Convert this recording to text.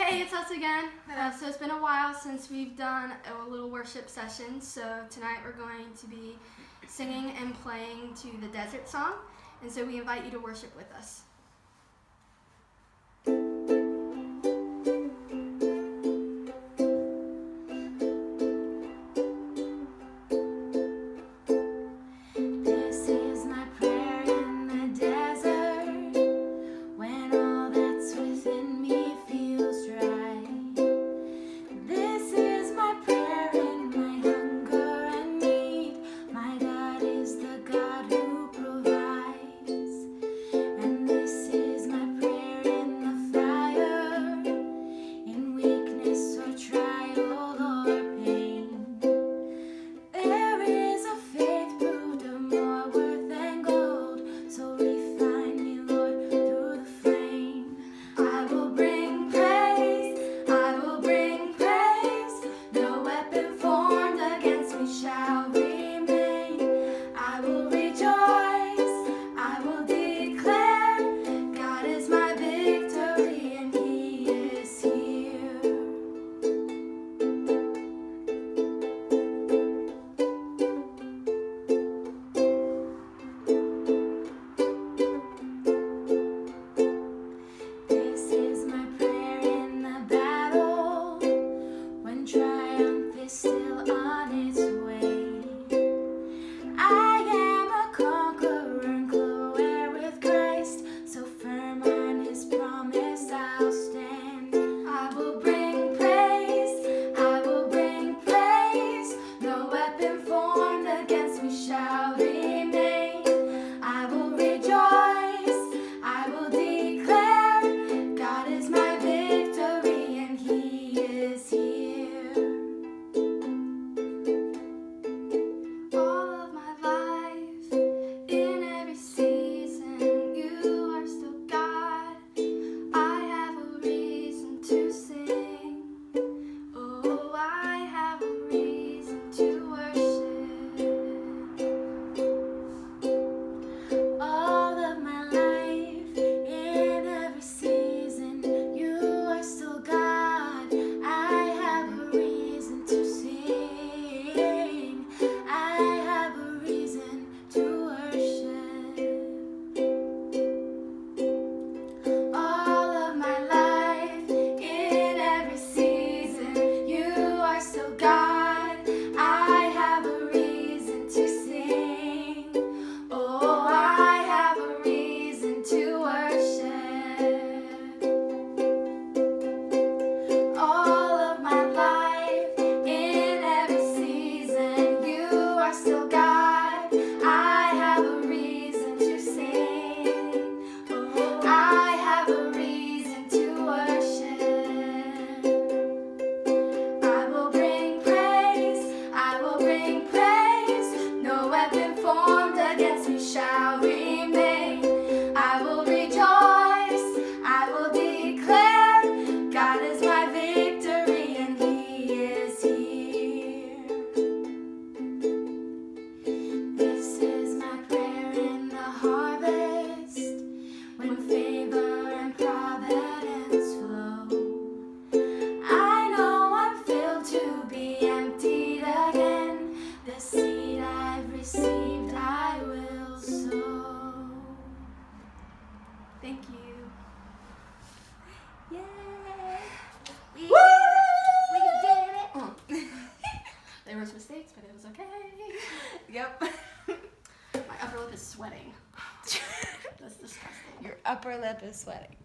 Hey, it's us again. So it's been a while since we've done a little worship session. So tonight we're going to be singing and playing to the Desert Song. And so we invite you to worship with us. Thank you. Yay! We did it! There was mistakes, but it was okay. Yep. My upper lip is sweating. That's disgusting. Your upper lip is sweating.